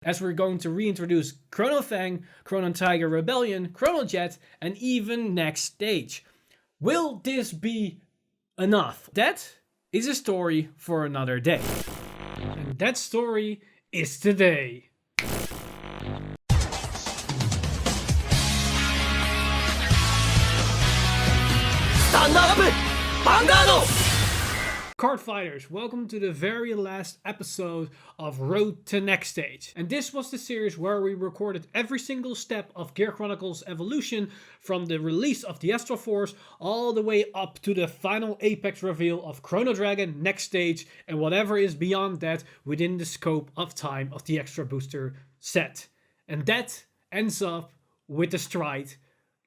as we're going to reintroduce Chrono Fang, Chrono Tiger Rebellion, Chrono Jet, and even Nextage. Will this be enough? That is a story for another day. And that story is today. Stand up! Vanguard! Card Fighters, welcome to the very last episode of Road to Nextage. And this was the series where we recorded every single step of Gear Chronicle's evolution from the release of the Astral Force all the way up to the final apex reveal of Chrono Dragon, Nextage, and whatever is beyond that within the scope of time of the Extra Booster set. And that ends up with the Stride,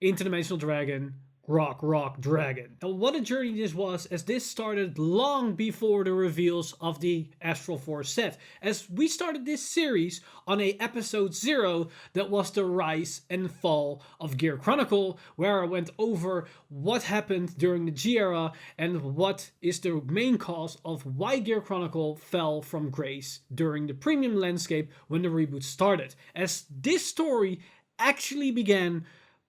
Interdimensional Dragon, Rock Dragon. And what a journey this was, as this started long before the reveals of the Astral Force set, as we started this series on a episode 0 that was the rise and fall of Gear Chronicle, where I went over what happened during the G era and what is the main cause of why Gear Chronicle fell from grace during the premium landscape when the reboot started, as this story actually began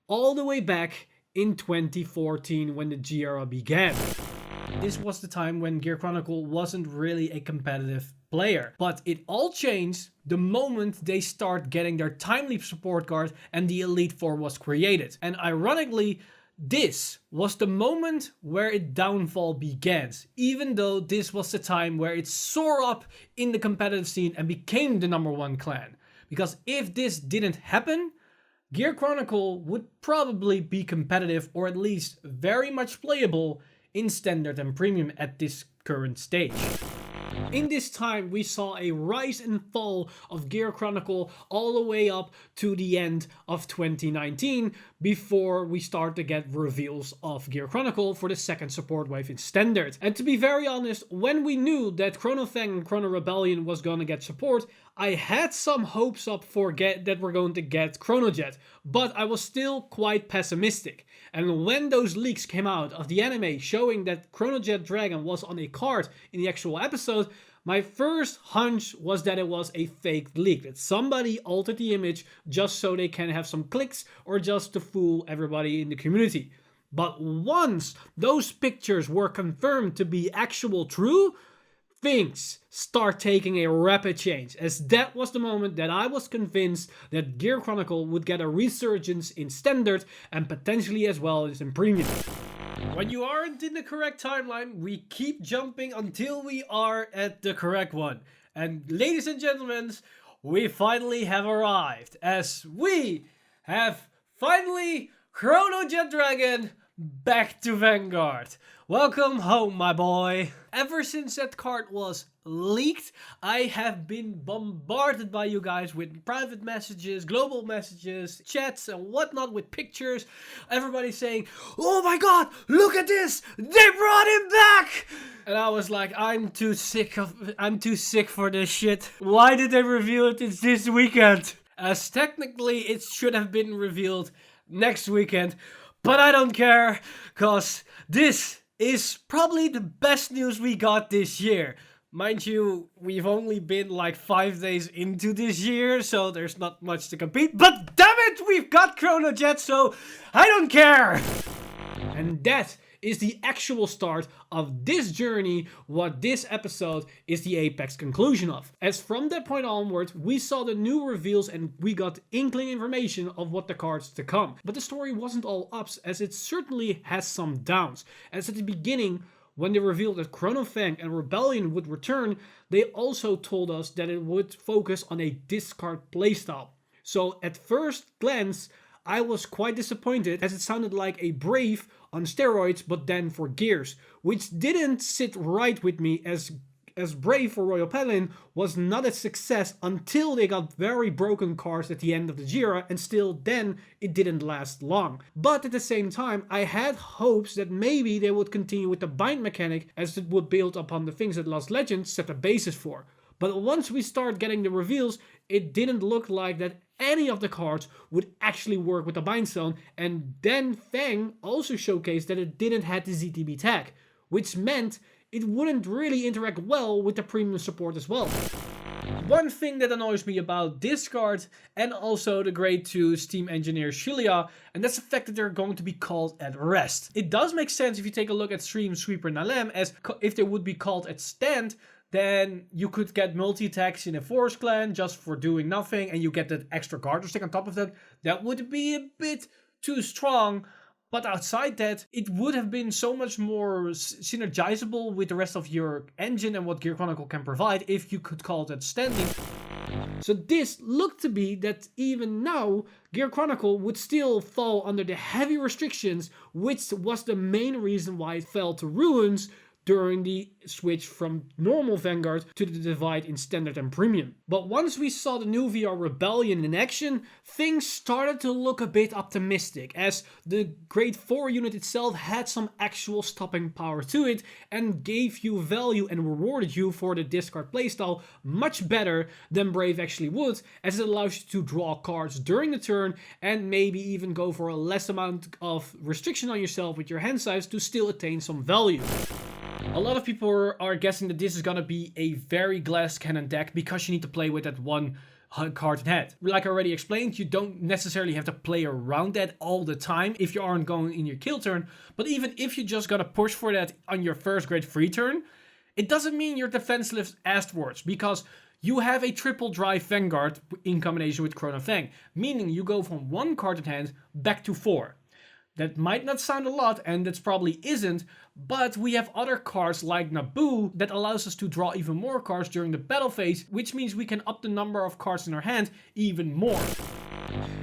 all the way back in 2014 when the G era began. This was the time when Gear Chronicle wasn't really a competitive player. But it all changed the moment they start getting their Time Leap support card and the Elite Four was created. And ironically, this was the moment where its downfall began, even though this was the time where it soared up in the competitive scene and became the #1 clan. Because if this didn't happen, Gear Chronicle would probably be competitive, or at least very much playable in Standard and Premium at this current stage. In this time, we saw a rise and fall of Gear Chronicle all the way up to the end of 2019 before we start to get reveals of Gear Chronicle for the second support wave in Standard. And to be very honest, when we knew that Chrono Fang and Chrono Rebellion was going to get support, I had some hopes up for that we're going to get Chrono Jet, but I was still quite pessimistic. And when those leaks came out of the anime showing that Chrono Jet Dragon was on a card in the actual episode, my first hunch was that it was a fake leak, that somebody altered the image just so they can have some clicks or just to fool everybody in the community. But once those pictures were confirmed to be actual true, things start taking a rapid change, as that was the moment that I was convinced that Gear Chronicle would get a resurgence in Standard and potentially as well as in Premium. When you aren't in the correct timeline, we keep jumping until we are at the correct one. And ladies and gentlemen, we finally have arrived, as we have finally Chrono Jet Dragon back to Vanguard. Welcome home, my boy. Ever since that card was leaked, I have been bombarded by you guys with private messages, global messages, chats and whatnot with pictures. Everybody saying, "Oh my god, look at this! They brought him back!" And I was like, I'm too sick for this shit. Why did they reveal it this weekend? As technically it should have been revealed next weekend. But I don't care, cause this is probably the best news we got this year. Mind you, we've only been like 5 days into this year, so there's not much to compete. But damn it, we've got Chrono Jet, so I don't care! And that is the actual start of this journey, what this episode is the apex conclusion of. As from that point onwards, we saw the new reveals and we got inkling information of what the cards to come. But the story wasn't all ups, as it certainly has some downs. As at the beginning, when they revealed that Chrono Fang and Rebellion would return, they also told us that it would focus on a discard playstyle. So at first glance, I was quite disappointed, as it sounded like a Brave on steroids, but then for Gears, which didn't sit right with me, as Brave for Royal Paladin was not a success until they got very broken cards at the end of the Jira, and still then it didn't last long. But at the same time, I had hopes that maybe they would continue with the bind mechanic, as it would build upon the things that Lost Legends set the basis for. But once we start getting the reveals, it didn't look like that any of the cards would actually work with the Bind Zone, and then Fang also showcased that it didn't have the ZTB tag, which meant it wouldn't really interact well with the premium support as well. One thing that annoys me about this card and also the grade 2 Steam Engineer Shilia, and that's the fact that they're going to be called at rest. It does make sense if you take a look at Stream Sweeper Nalem, as if they would be called at stand, then you could get multi-attacks in a Forest Clan just for doing nothing, and you get that extra garter stick on top of that. That would be a bit too strong. But outside that, it would have been so much more synergizable with the rest of your engine and what Gear Chronicle can provide if you could call that standing. So this looked to be that even now, Gear Chronicle would still fall under the heavy restrictions, which was the main reason why it fell to ruins during the switch from normal Vanguard to the divide in Standard and Premium. But once we saw the new VR Rebellion in action, things started to look a bit optimistic, as the grade 4 unit itself had some actual stopping power to it and gave you value and rewarded you for the discard playstyle much better than Brave actually would, as it allows you to draw cards during the turn and maybe even go for a less amount of restriction on yourself with your hand size to still attain some value. A lot of people are guessing that this is gonna be a very glass cannon deck because you need to play with that one card in hand. Like I already explained, you don't necessarily have to play around that all the time if you aren't going in your kill turn, but even if you're just gonna push for that on your first grade 3 turn, it doesn't mean you're defenseless afterwards, because you have a triple drive Vanguard in combination with Chrono Fang, meaning you go from 1 card in hand back to 4. That might not sound a lot, and that probably isn't, but we have other cards like Naboo that allows us to draw even more cards during the battle phase, which means we can up the number of cards in our hand even more.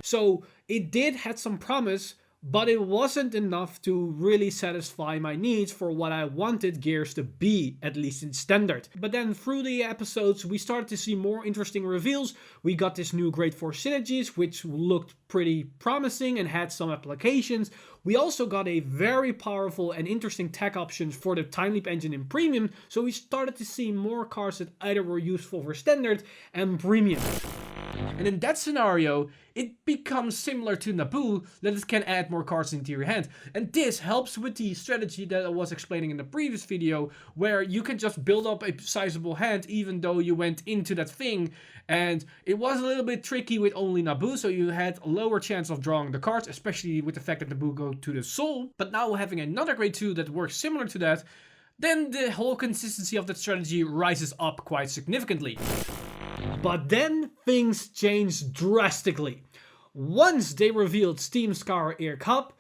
So it did have some promise, but it wasn't enough to really satisfy my needs for what I wanted Gears to be, at least in Standard. But then through the episodes, we started to see more interesting reveals. We got this new Grade 4 synergies, which looked pretty promising and had some applications. We also got a very powerful and interesting tech options for the Time Leap engine in Premium, so we started to see more cards that either were useful for Standard and Premium. And in that scenario, it becomes similar to Naboo, that it can add more cards into your hand. And this helps with the strategy that I was explaining in the previous video, where you can just build up a sizable hand even though you went into that thing. And it was a little bit tricky with only Naboo, so you had a lower chance of drawing the cards, especially with the fact that Naboo go to the soul. But now having another grade 2 that works similar to that, then the whole consistency of that strategy rises up quite significantly. But then things changed drastically. Once they revealed Steam Scour Ear Cup,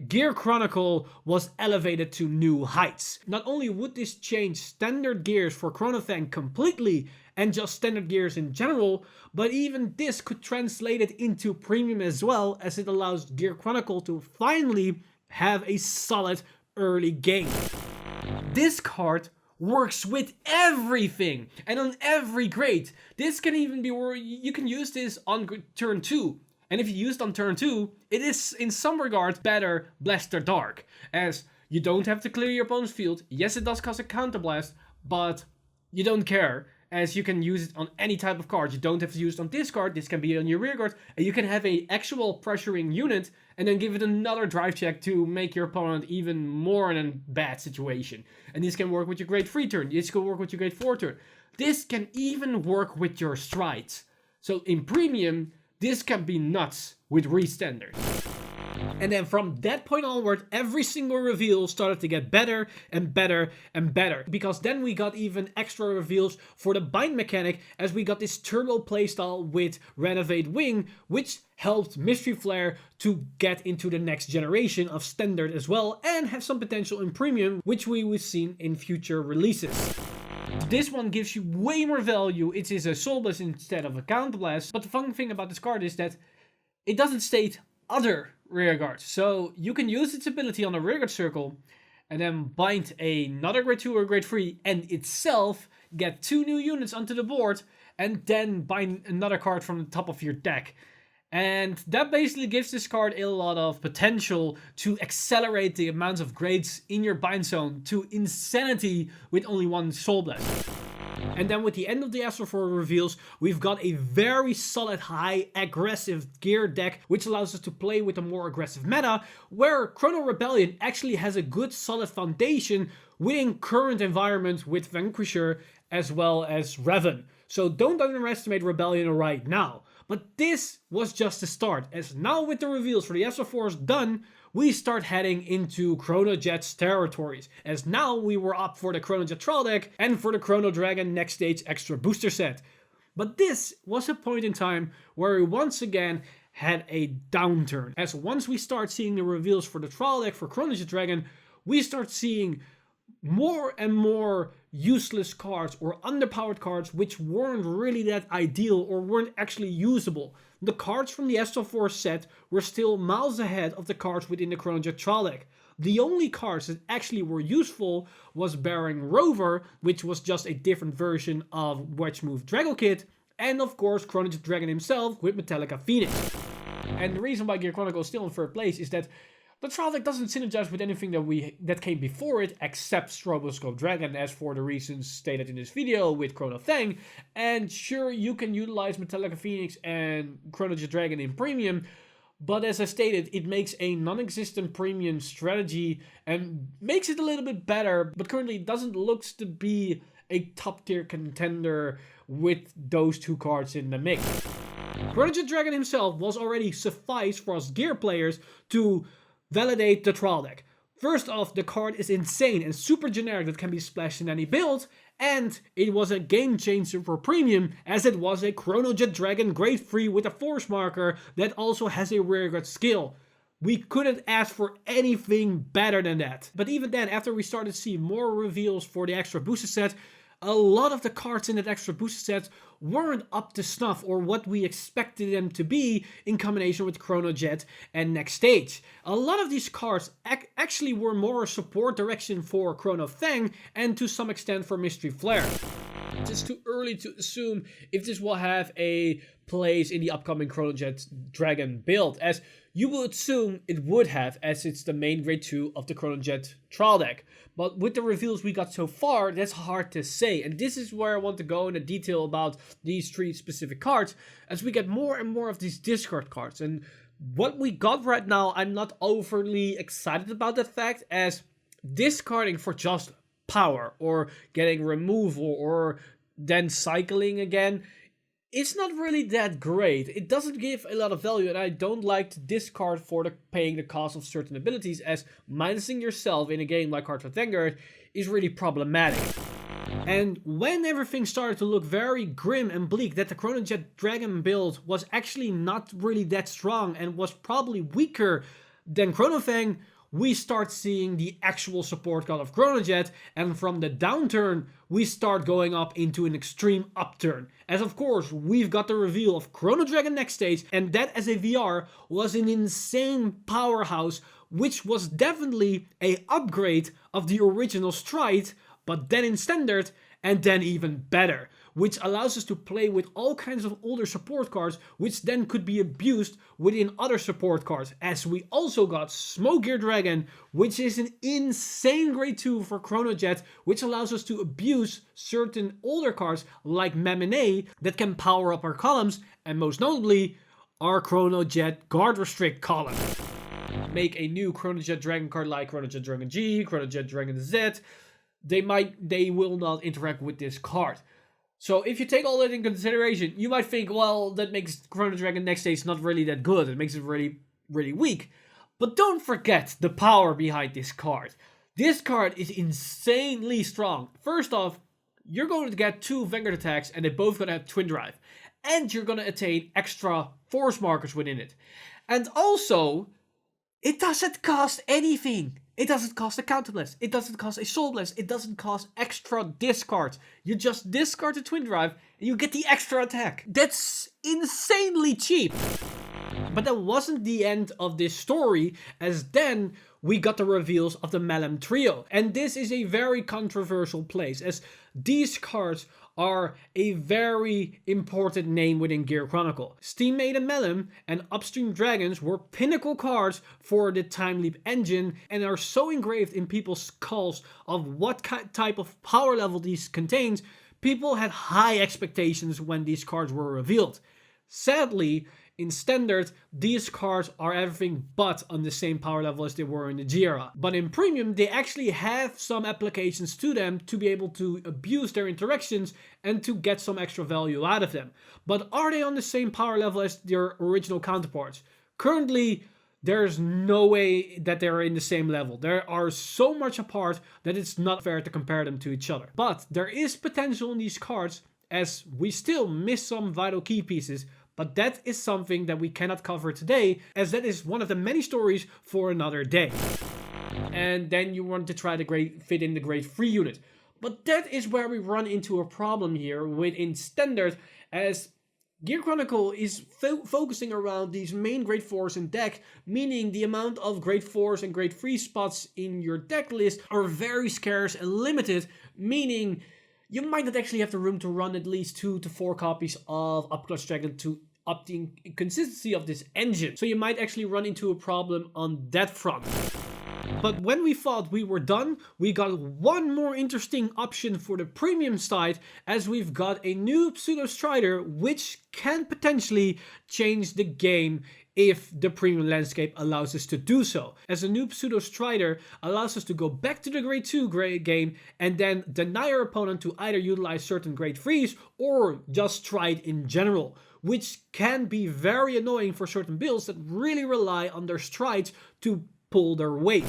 Gear Chronicle was elevated to new heights. Not only would this change standard gears for Chrono Fang completely and just standard gears in general, but even this could translate it into premium as well, as it allows Gear Chronicle to finally have a solid early game. This card works with everything and on every grade. This can even be where you can use this on turn 2. And if you use it on turn 2, it is in some regards better Blaster Dark, as you don't have to clear your opponent's field. Yes, it does cause a counterblast, but you don't care, as you can use it on any type of card. You don't have to use it on this card, this can be on your rear guard, and you can have an actual pressuring unit and then give it another drive check to make your opponent even more in a bad situation. And this can work with your grade 3 turn, this can work with your grade 4 turn. This can even work with your strides. So in Premium, this can be nuts with Restandard. And then from that point onward, every single reveal started to get better and better and better. Because then we got even extra reveals for the bind mechanic, as we got this turbo playstyle with Renovate Wing, which helped Mystery Flare to get into the next generation of Standard as well, and have some potential in Premium, which we will see in future releases. This one gives you way more value. It is a Soul Blast instead of a Counter Blast. But the fun thing about this card is that it doesn't state other rearguard. So you can use its ability on a rearguard circle and then bind another grade 2 or grade 3 and itself get 2 new units onto the board and then bind another card from the top of your deck. And that basically gives this card a lot of potential to accelerate the amounts of grades in your bind zone to insanity with only one Soul Blast. And then with the end of the Astral 4 reveals, we've got a very solid high aggressive gear deck, which allows us to play with a more aggressive meta, where Chrono Rebellion actually has a good solid foundation within current environment with Vanquisher as well as Revan. So don't underestimate Rebellion right now. But this was just the start, as now with the reveals for the SO4s done, we start heading into Chrono Jet's territories, as now we were up for the Chrono Jet Trial Deck and for the Chrono Dragon Nextage Extra Booster Set. But this was a point in time where we once again had a downturn, as once we start seeing the reveals for the Trial Deck for Chrono Jet Dragon, we start seeing more and more useless cards or underpowered cards which weren't really that ideal or weren't actually usable. The cards from the SO4 set were still miles ahead of the cards within the Chrono Jet Trial Deck. The only cards that actually were useful was Baron Rover, which was just a different version of Wedge Move Drago Kit, and of course Chrono Jet Dragon himself with Metallica Phoenix. And the reason why Gear Chronicle is still in third place is that the trial deck doesn't synergize with anything that came before it, except Stroboscope Dragon, as for the reasons stated in this video with Chrono Fang. And sure, you can utilize Metallica Phoenix and Chrono Jet Dragon in premium, but as I stated, it makes a non-existent premium strategy and makes it a little bit better, but currently it doesn't look to be a top tier contender with those two cards in the mix. Chrono Jet Dragon himself was already suffice for us gear players to validate the trial deck. First off, the card is insane and super generic that can be splashed in any build, and it was a game changer for premium as it was a Chrono Jet Dragon grade 3 with a force marker that also has a rearguard skill. We couldn't ask for anything better than that. But even then, after we started to see more reveals for the extra booster set, a lot of the cards in that extra booster set weren't up to snuff or what we expected them to be in combination with Chrono Jet and Nextage. A lot of these cards actually were more support direction for Chrono Fang and to some extent for Mystery Flare. It's too early to assume if this will have a place in the upcoming Chrono Jet Dragon build, as you would assume it would have, as it's the main grade 2 of the Chrono Jet trial deck. But with the reveals we got so far, that's hard to say, and this is where I want to go into detail about these 3 specific cards, as we get more and more of these discard cards. And what we got right now, I'm not overly excited about that fact, as discarding for just power or getting removal or then cycling again, it's not really that great. It doesn't give a lot of value, and I don't like to discard for paying the cost of certain abilities, as minusing yourself in a game like Cardfight Vanguard is really problematic. And when everything started to look very grim and bleak, that the Chrono Jet Dragon build was actually not really that strong and was probably weaker than Chrono Fang, we start seeing the actual support card of Chrono Jet, and from the downturn, we start going up into an extreme upturn. As of course, we've got the reveal of Chrono Dragon Nextage, and that as a VR was an insane powerhouse, which was definitely an upgrade of the original Stride, but then in Standard, and then even better, which allows us to play with all kinds of older support cards, which then could be abused within other support cards, as we also got Smoke Gear Dragon, which is an insane grade 2 for Chrono Jet, which allows us to abuse certain older cards like Mamine that can power up our columns, and most notably, our Chrono Jet Guard Restrict column. Make a new Chrono Jet Dragon card like Chrono Jet Dragon G, Chrono Jet Dragon Z, they will not interact with this card. So if you take all that in consideration, you might think, well, that makes Chrono Dragon Nextage not really that good. It makes it really, really weak. But don't forget the power behind this card. This card is insanely strong. First off, you're going to get 2 Vanguard attacks, and they're both going to have Twin Drive. And you're going to attain extra force markers within it. And also, it doesn't cost anything. It doesn't cost a Counter Blast. It doesn't cost a Soul Blast. It doesn't cost extra discards. You just discard the Twin Drive and you get the extra attack. That's insanely cheap. But that wasn't the end of this story, as then we got the reveals of the Malum Trio. And this is a very controversial place, as these cards are a very important name within Gear Chronicle. Steam Maiden Malum and Upstream Dragons were pinnacle cards for the Time Leap engine and are so engraved in people's skulls of what type of power level these contains. People had high expectations when these cards were revealed. Sadly, in Standard, these cards are everything but on the same power level as they were in the G-era. But in Premium, they actually have some applications to them to be able to abuse their interactions and to get some extra value out of them. But are they on the same power level as their original counterparts? Currently, there's no way that they're in the same level. They are so much apart that it's not fair to compare them to each other. But there is potential in these cards, as we still miss some vital key pieces, but that is something that we cannot cover today, as that is one of the many stories for another day. And then you want to try to fit in the grade 3 unit. But that is where we run into a problem here within Standard, as Gear Chronicle is focusing around these main grade 4s in deck, meaning the amount of grade 4s and grade 3 spots in your deck list are very scarce and limited, meaning you might not actually have the room to run at least 2 to 4 copies of Upclass Dragon to up the consistency of this engine. So you might actually run into a problem on that front. But when we thought we were done, we got one more interesting option for the premium side, as we've got a new Pseudo Strider which can potentially change the game if the premium landscape allows us to do so. As a new Pseudo Strider allows us to go back to the grade 2 game and then deny our opponent to either utilize certain grade 3s or just stride in general, which can be very annoying for certain builds that really rely on their strides to pull their weight.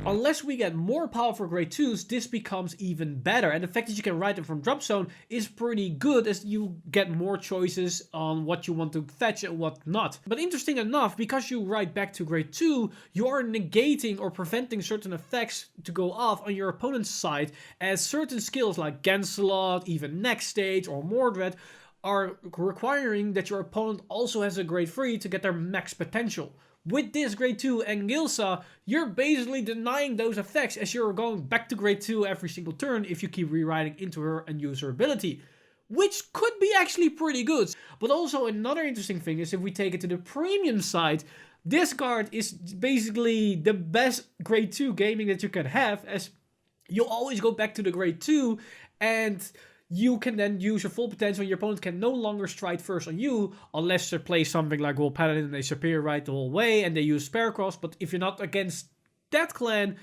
Unless we get more powerful grade 2s, this becomes even better, and the fact that you can ride them from drop zone is pretty good, as you get more choices on what you want to fetch and what not. But interesting enough, because you ride back to grade 2, you are negating or preventing certain effects to go off on your opponent's side, as certain skills like Gancelot, even Nextage or Mordred are requiring that your opponent also has a grade 3 to get their max potential. With this grade 2 and Gilsa, you're basically denying those effects, as you're going back to grade 2 every single turn if you keep rewriting into her and use her ability, which could be actually pretty good. But also another interesting thing is, if we take it to the premium side, this card is basically the best grade 2 gaming that you can have, as you always go back to the grade 2 and you can then use your full potential, and your opponent can no longer stride first on you, unless they play something like World Paladin and they superior ride the whole way and they use Spare Cross. But if you're not against that clan,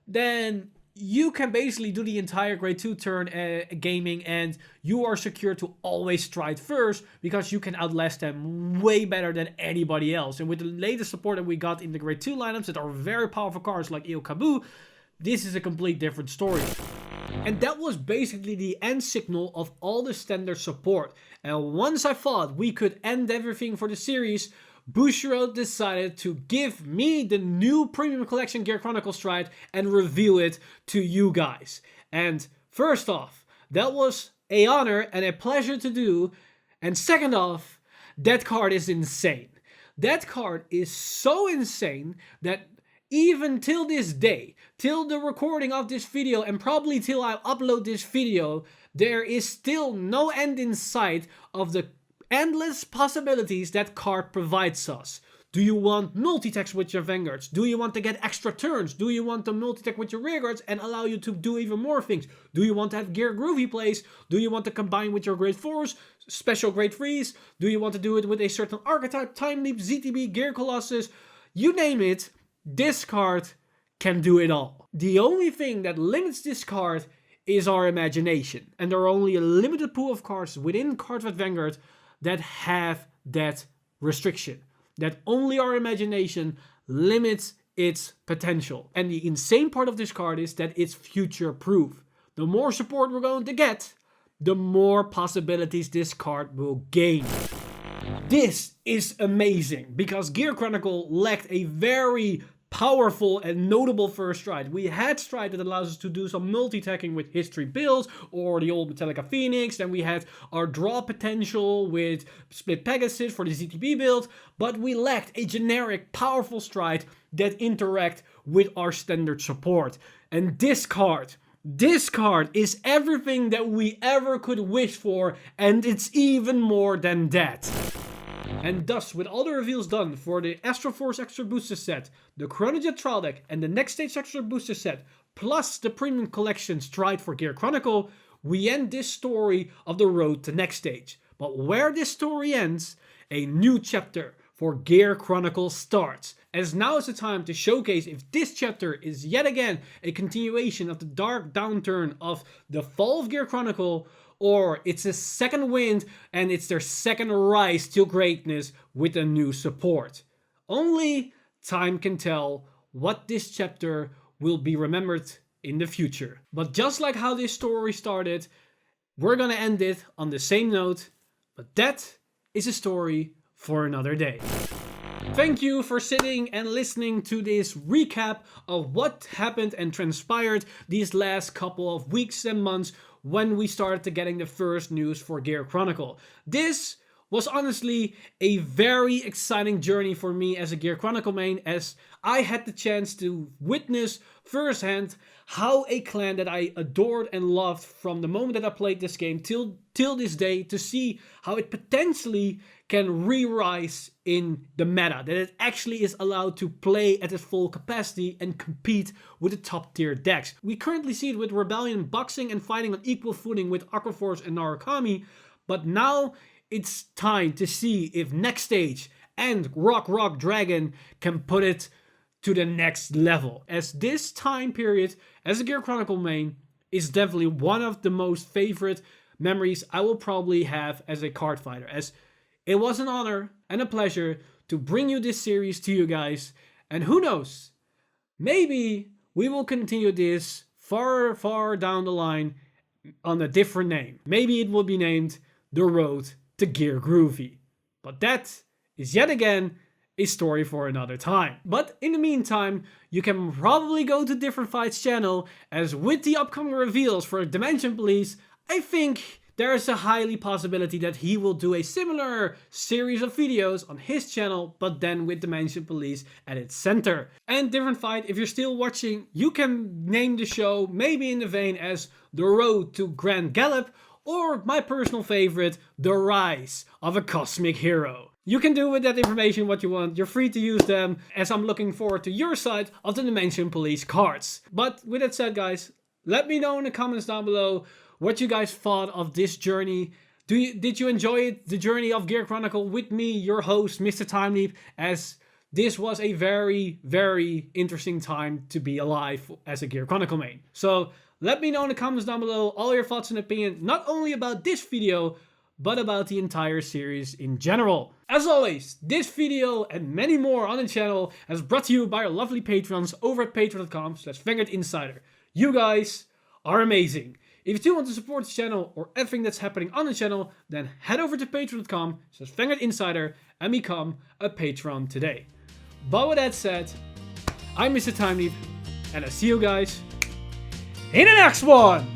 then you can basically do the entire grade 2 turn gaming, and you are secure to always stride first, because you can outlast them way better than anybody else. And with the latest support that we got in the grade 2 lineups that are very powerful cards like Il Kabu, this is a complete different story. And that was basically the end signal of all the Standard support. And once I thought we could end everything for the series, Bushiroad decided to give me the new Premium Collection Gear Chronicle Stride and reveal it to you guys. And first off, that was an honor and a pleasure to do. And second off, that card is insane. That card is so insane that even till this day, till the recording of this video, and probably till I upload this video, there is still no end in sight of the endless possibilities that card provides us. Do you want multi-text with your Vanguards? Do you want to get extra turns? Do you want to multi-tech with your rearguards and allow you to do even more things? Do you want to have gear groovy plays? Do you want to combine with your grade 4s, special grade 3s? Do you want to do it with a certain archetype, Time Leap, ZTB, Gear Colossus? You name it. This card can do it all. The only thing that limits this card is our imagination. And there are only a limited pool of cards within Cardfight Vanguard that have that restriction. That only our imagination limits its potential. And the insane part of this card is that it's future proof. The more support we're going to get, the more possibilities this card will gain. This is amazing, because Gear Chronicle lacked a very powerful and notable first stride. We had stride that allows us to do some multi-tacking with history builds or the old Metallica Phoenix. Then we had our draw potential with Split Pegasus for the ZTB build, but we lacked a generic powerful stride that interact with our Standard support. And this card is everything that we ever could wish for, and it's even more than that. And thus, with all the reveals done for the Astro Force Extra Booster Set, the Chronojet Trial Deck, and the Nextage Extra Booster Set, plus the Premium Collection Stride for Gear Chronicle, we end this story of the road to Nextage. But where this story ends, a new chapter for Gear Chronicle starts. As now is the time to showcase if this chapter is yet again a continuation of the dark downturn of the fall of Gear Chronicle, or it's a second wind and it's their second rise to greatness with a new support. Only time can tell what this chapter will be remembered in the future. But just like how this story started, we're gonna end it on the same note, but that is a story for another day. Thank you for sitting and listening to this recap of what happened and transpired these last couple of weeks and months when we started to getting the first news for Gear Chronicle. This was honestly a very exciting journey for me as a Gear Chronicle main, as I had the chance to witness firsthand how a clan that I adored and loved from the moment that I played this game till this day, to see how it potentially can re-rise in the meta, that it actually is allowed to play at its full capacity and compete with the top tier decks. We currently see it with Rebellion boxing and fighting on equal footing with Aquaforce and Narukami, but now it's time to see if Nextage and Rock Dragon can put it to the next level, as this time period as a Gear Chronicle main is definitely one of the most favorite memories I will probably have as a card fighter, as it was an honor and a pleasure to bring you this series to you guys. And who knows, maybe we will continue this far down the line on a different name. Maybe it will be named The Road to Gear Groovy. But that is yet again a story for another time. But in the meantime, you can probably go to Different Fight's channel, as with the upcoming reveals for Dimension Police, I think there is a highly possibility that he will do a similar series of videos on his channel, but then with Dimension Police at its center. And Different Fight, if you're still watching, you can name the show maybe in the vein as The Road to Grand Gallop, or my personal favorite, The Rise of a Cosmic Hero. You can do with that information what you want. You're free to use them, as I'm looking forward to your side of the Dimension Police cards. But with that said, guys, let me know in the comments down below what you guys thought of this journey. Did you enjoy it, the journey of Gear Chronicle with me, your host, Mr. Time Leap, as this was a very interesting time to be alive as a Gear Chronicle main. So let me know in the comments down below all your thoughts and opinions, not only about this video, but about the entire series in general. As always, this video and many more on the channel is brought to you by our lovely patrons over at patreon.com/VanguardInsider. You guys are amazing. If you do want to support the channel or everything that's happening on the channel, then head over to patreon.com/VanguardInsider and become a patron today. But with that said, I'm Mr. Time Leap, and I'll see you guys in the next one!